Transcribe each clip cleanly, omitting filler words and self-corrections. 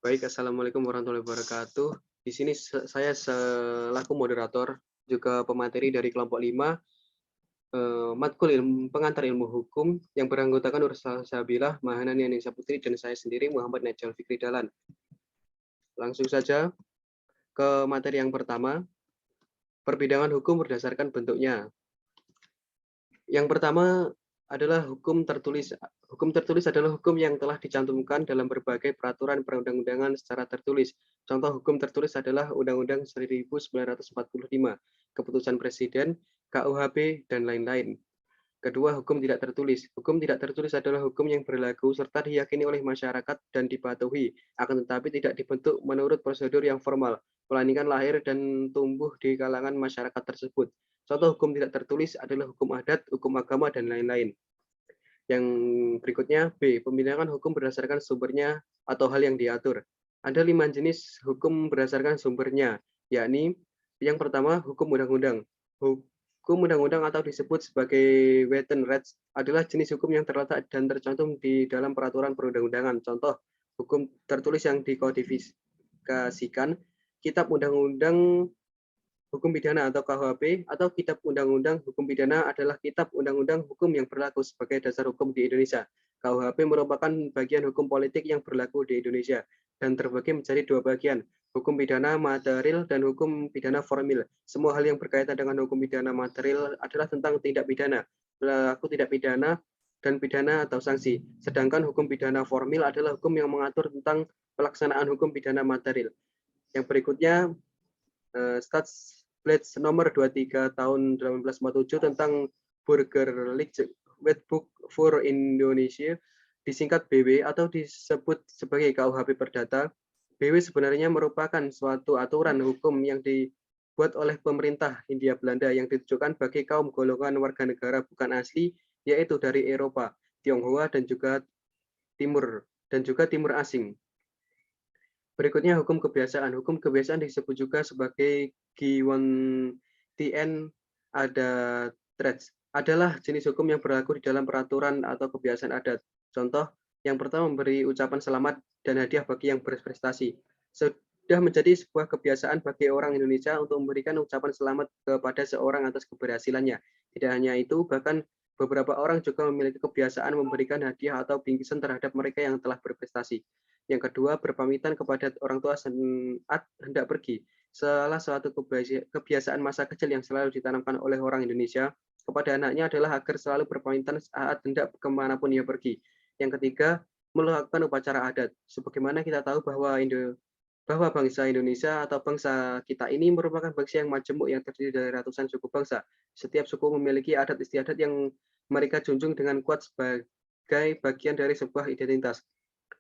Baik, assalamualaikum warahmatullahi wabarakatuh. Di sini saya selaku moderator juga pemateri dari kelompok 5, matkul pengantar ilmu hukum yang beranggotakan Nur Sabilah, Mahanani Anissa Putri, dan saya sendiri Muhammad Najal Fikri Dahlan. Langsung saja ke materi yang pertama, perbidangan hukum berdasarkan bentuknya. Yang pertama adalah hukum tertulis. Hukum tertulis adalah hukum yang telah dicantumkan dalam berbagai peraturan perundang-undangan secara tertulis. Contoh hukum tertulis adalah Undang-Undang 1945, Keputusan Presiden, KUHP, dan lain-lain. Kedua, hukum tidak tertulis. Hukum tidak tertulis adalah hukum yang berlaku serta diyakini oleh masyarakat dan dipatuhi, akan tetapi tidak dibentuk menurut prosedur yang formal, melainkan lahir dan tumbuh di kalangan masyarakat tersebut. Contoh hukum tidak tertulis adalah hukum adat, hukum agama, dan lain-lain. Yang berikutnya, B. Pembinaan hukum berdasarkan sumbernya atau hal yang diatur. Ada 5 jenis hukum berdasarkan sumbernya, yakni yang pertama, hukum undang-undang. Hukum undang-undang atau disebut sebagai Written Rights adalah jenis hukum yang terletak dan tercantum di dalam peraturan perundang-undangan. Contoh, hukum tertulis yang dikodifikasikan, Kitab Undang-Undang Hukum Pidana atau KUHP, atau Kitab Undang-Undang Hukum Pidana adalah kitab undang-undang hukum yang berlaku sebagai dasar hukum di Indonesia. KUHP merupakan bagian hukum politik yang berlaku di Indonesia dan terbagi menjadi dua bagian, hukum pidana material dan hukum pidana formil. Semua hal yang berkaitan dengan hukum pidana material adalah tentang tindak pidana, pelaku tindak pidana, dan pidana atau sanksi. Sedangkan hukum pidana formil adalah hukum yang mengatur tentang pelaksanaan hukum pidana material. Yang berikutnya, Stats Blitz nomor 23 tahun 1847 tentang Burgerlijk Wetboek voor Indonesia, disingkat BW atau disebut sebagai KUHP Perdata. BW sebenarnya merupakan suatu aturan hukum yang dibuat oleh pemerintah Hindia Belanda yang ditujukan bagi kaum golongan warga negara bukan asli, yaitu dari Eropa, Tionghoa, dan juga timur asing. Berikutnya hukum kebiasaan. Hukum kebiasaan disebut juga sebagai Giwantien ada Threats. Adalah jenis hukum yang berlaku di dalam peraturan atau kebiasaan adat. Contoh, yang pertama memberi ucapan selamat dan hadiah bagi yang berprestasi. Sudah menjadi sebuah kebiasaan bagi orang Indonesia untuk memberikan ucapan selamat kepada seorang atas keberhasilannya. Tidak hanya itu, bahkan beberapa orang juga memiliki kebiasaan memberikan hadiah atau bingkisan terhadap mereka yang telah berprestasi. Yang kedua, berpamitan kepada orang tua saat hendak pergi. Salah satu kebiasaan masa kecil yang selalu ditanamkan oleh orang Indonesia kepada anaknya adalah agar selalu berpamitan saat hendak kemanapun ia pergi. Yang ketiga, melakukan upacara adat. Sebagaimana kita tahu bahwa bangsa Indonesia atau bangsa kita ini merupakan bangsa yang majemuk yang terdiri dari ratusan suku bangsa. Setiap suku memiliki adat istiadat yang mereka junjung dengan kuat sebagai bagian dari sebuah identitas.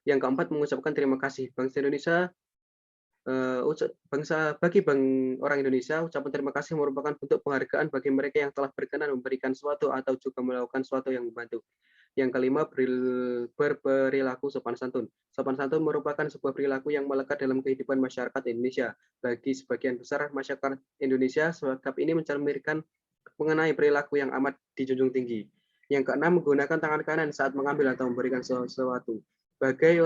Yang keempat, mengucapkan terima kasih. Bangsa Indonesia, orang Indonesia, ucapan terima kasih merupakan bentuk penghargaan bagi mereka yang telah berkenan memberikan sesuatu atau juga melakukan sesuatu yang membantu. Yang kelima, berperilaku sopan santun. Sopan santun merupakan sebuah perilaku yang melekat dalam kehidupan masyarakat Indonesia. Bagi sebagian besar masyarakat Indonesia, sikap ini mencerminkan mengenai perilaku yang amat dijunjung tinggi. Yang keenam, menggunakan tangan kanan saat mengambil atau memberikan sesuatu. Sebagai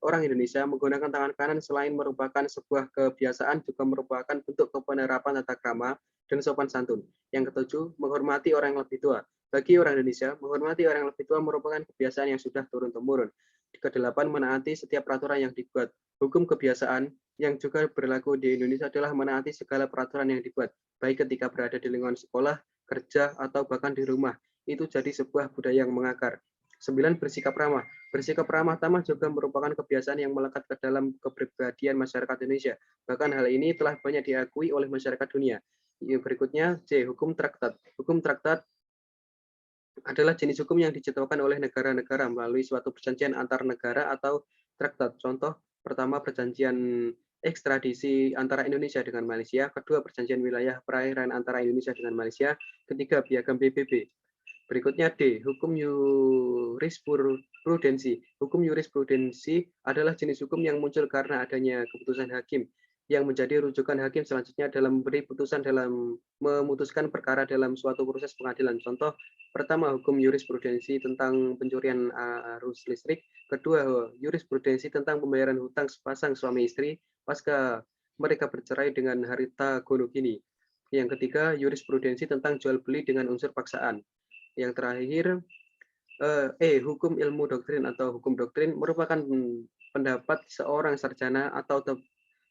orang Indonesia, menggunakan tangan kanan selain merupakan sebuah kebiasaan, juga merupakan bentuk penerapan tata krama dan sopan santun. Yang ketujuh, menghormati orang yang lebih tua. Bagi orang Indonesia, menghormati orang yang lebih tua merupakan kebiasaan yang sudah turun-temurun. Kedelapan, menaati setiap peraturan yang dibuat. Hukum kebiasaan yang juga berlaku di Indonesia adalah menaati segala peraturan yang dibuat, baik ketika berada di lingkungan sekolah, kerja, atau bahkan di rumah. Itu jadi sebuah budaya yang mengakar. 9. Bersikap ramah. Bersikap ramah tamah juga merupakan kebiasaan yang melekat ke dalam kepribadian masyarakat Indonesia. Bahkan hal ini telah banyak diakui oleh masyarakat dunia. Berikutnya, C. Hukum traktat. Hukum traktat adalah jenis hukum yang diciptakan oleh negara-negara melalui suatu perjanjian antar negara atau traktat. Contoh pertama, perjanjian ekstradisi antara Indonesia dengan Malaysia. Kedua, perjanjian wilayah perairan antara Indonesia dengan Malaysia. Ketiga, piagam PBB. Berikutnya D, hukum jurisprudensi. Hukum jurisprudensi adalah jenis hukum yang muncul karena adanya keputusan hakim yang menjadi rujukan hakim selanjutnya dalam memberi putusan dalam memutuskan perkara dalam suatu proses pengadilan. Contoh pertama, hukum jurisprudensi tentang pencurian arus listrik. Kedua, jurisprudensi tentang pembayaran hutang sepasang suami istri pasca mereka bercerai dengan harta gonogini. Yang ketiga, jurisprudensi tentang jual beli dengan unsur paksaan. Yang terakhir, hukum ilmu doktrin atau hukum doktrin merupakan pendapat seorang sarjana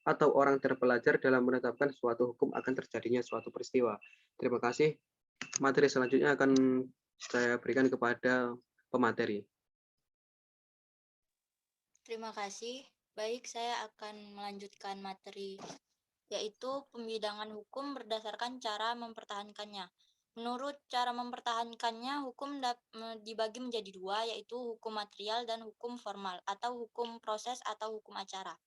atau orang terpelajar dalam menetapkan suatu hukum akan terjadinya suatu peristiwa. Terima kasih. Materi selanjutnya akan saya berikan kepada pemateri. Terima kasih. Baik, saya akan melanjutkan materi, yaitu pembidangan hukum berdasarkan cara mempertahankannya. Menurut cara mempertahankannya, hukum dibagi menjadi dua, yaitu hukum material dan hukum formal, atau hukum proses atau hukum acara.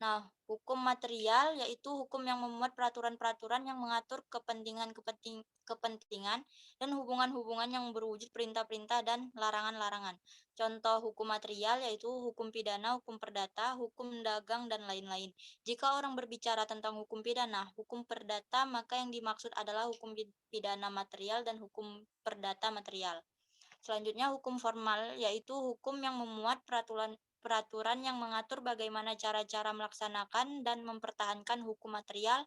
Nah, hukum material yaitu hukum yang memuat peraturan-peraturan yang mengatur kepentingan dan hubungan-hubungan yang berwujud perintah-perintah dan larangan-larangan. Contoh hukum material yaitu hukum pidana, hukum perdata, hukum dagang, dan lain-lain. Jika orang berbicara tentang hukum pidana, hukum perdata, maka yang dimaksud adalah hukum pidana material dan hukum perdata material. Selanjutnya hukum formal yaitu hukum yang memuat peraturan yang mengatur bagaimana cara-cara melaksanakan dan mempertahankan hukum material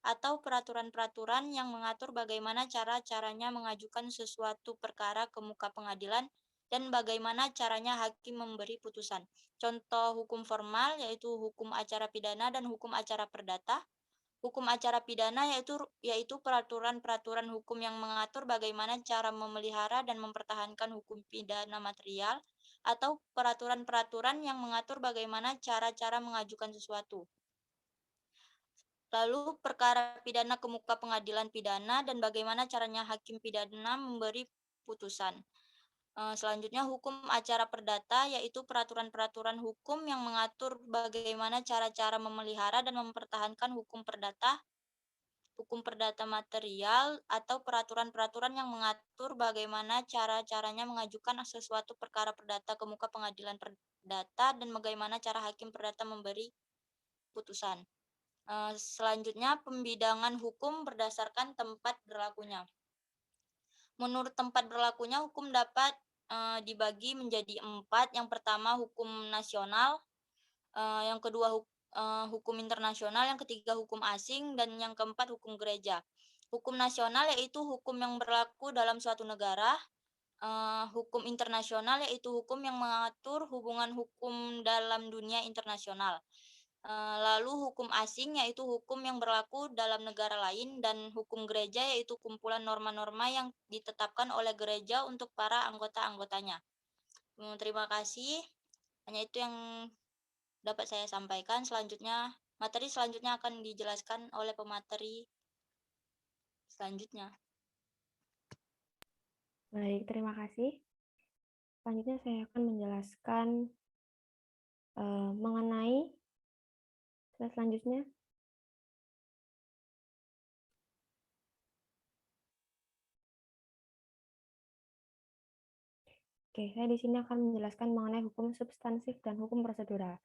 atau peraturan-peraturan yang mengatur bagaimana cara-caranya mengajukan sesuatu perkara ke muka pengadilan dan bagaimana caranya hakim memberi putusan. Contoh hukum formal yaitu hukum acara pidana dan hukum acara perdata. Hukum acara pidana yaitu peraturan-peraturan hukum yang mengatur bagaimana cara memelihara dan mempertahankan hukum pidana material atau peraturan-peraturan yang mengatur bagaimana cara-cara mengajukan sesuatu. Lalu perkara pidana ke muka pengadilan pidana dan bagaimana caranya hakim pidana memberi putusan. Selanjutnya hukum acara perdata yaitu peraturan-peraturan hukum yang mengatur bagaimana cara-cara memelihara dan mempertahankan hukum perdata material atau peraturan-peraturan yang mengatur bagaimana cara-caranya mengajukan sesuatu perkara perdata ke muka pengadilan perdata dan bagaimana cara hakim perdata memberi putusan. Selanjutnya pembidangan hukum berdasarkan tempat berlakunya. Menurut tempat berlakunya hukum dapat dibagi menjadi 4. Yang pertama hukum nasional, yang kedua hukum internasional, yang ketiga hukum asing, dan yang keempat hukum gereja. Hukum nasional yaitu hukum yang berlaku dalam suatu negara. Hukum internasional yaitu hukum yang mengatur hubungan hukum dalam dunia internasional. Lalu hukum asing yaitu hukum yang berlaku dalam negara lain, dan hukum gereja yaitu kumpulan norma-norma yang ditetapkan oleh gereja untuk para anggota-anggotanya. Terima kasih. Hanya itu yang dapat saya sampaikan. Materi selanjutnya akan dijelaskan oleh pemateri selanjutnya. Baik, terima kasih. Selanjutnya saya akan menjelaskan mengenai slide selanjutnya. Oke, saya di sini akan menjelaskan mengenai hukum substansif dan hukum prosedural.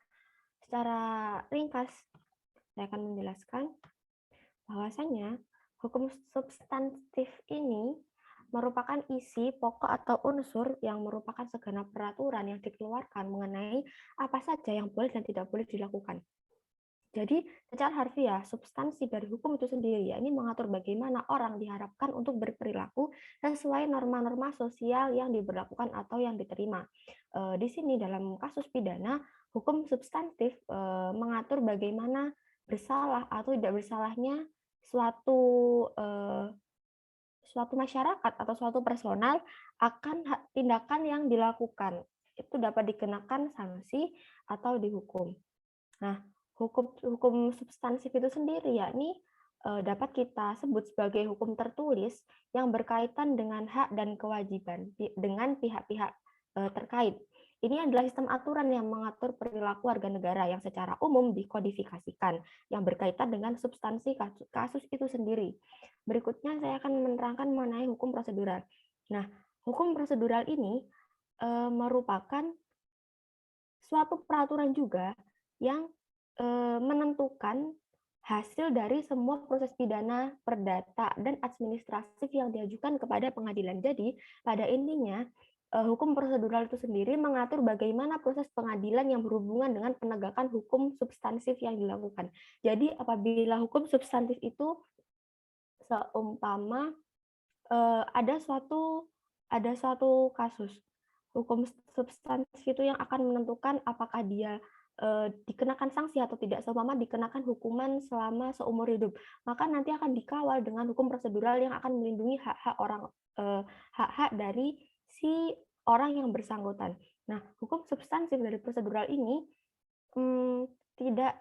Secara ringkas, saya akan menjelaskan bahwasanya hukum substantif ini merupakan isi pokok atau unsur yang merupakan segenap peraturan yang dikeluarkan mengenai apa saja yang boleh dan tidak boleh dilakukan. Jadi, secara harfiah, substansi dari hukum itu sendiri, yakni mengatur bagaimana orang diharapkan untuk berperilaku sesuai norma-norma sosial yang diberlakukan atau yang diterima. Di sini dalam kasus pidana, hukum substantif mengatur bagaimana bersalah atau tidak bersalahnya suatu masyarakat atau suatu personal akan tindakan yang dilakukan. Itu dapat dikenakan sanksi atau dihukum. Nah, hukum substansif itu sendiri yakni dapat kita sebut sebagai hukum tertulis yang berkaitan dengan hak dan kewajiban dengan pihak-pihak terkait. Ini adalah sistem aturan yang mengatur perilaku warga negara yang secara umum dikodifikasikan yang berkaitan dengan substansi kasus itu sendiri. Berikutnya saya akan menerangkan mengenai hukum prosedural. Nah, hukum prosedural ini merupakan suatu peraturan juga yang menentukan hasil dari semua proses pidana, perdata, dan administratif yang diajukan kepada pengadilan. Jadi, pada intinya, hukum prosedural itu sendiri mengatur bagaimana proses pengadilan yang berhubungan dengan penegakan hukum substansif yang dilakukan. Jadi, apabila hukum substantif itu seumpama ada suatu kasus hukum substantif itu yang akan menentukan apakah dia dikenakan sanksi atau tidak, seumpama dikenakan hukuman selama seumur hidup, maka nanti akan dikawal dengan hukum prosedural yang akan melindungi hak-hak dari si orang yang bersangkutan. Nah, hukum substansif dari prosedural ini tidak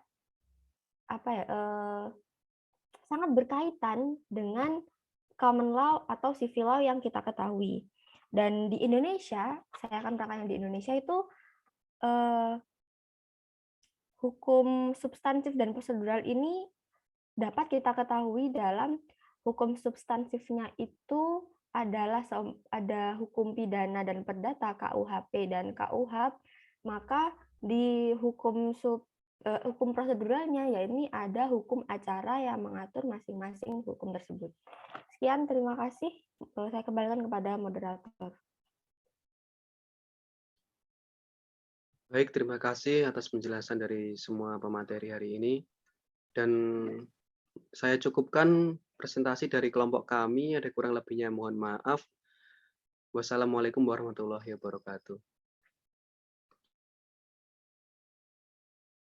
sangat berkaitan dengan common law atau civil law yang kita ketahui. Dan di Indonesia, saya akan menerangkan di Indonesia itu hukum substantif dan prosedural ini dapat kita ketahui dalam hukum substansifnya itu adalah ada hukum pidana dan perdata KUHP dan KUHAP, maka di hukum proseduralnya ya ini ada hukum acara yang mengatur masing-masing hukum tersebut. Sekian, terima kasih. Saya kembalikan kepada moderator. Baik, terima kasih atas penjelasan dari semua pemateri hari ini. Dan saya cukupkan presentasi dari kelompok kami, ada kurang lebihnya mohon maaf. Wassalamualaikum warahmatullahi wabarakatuh.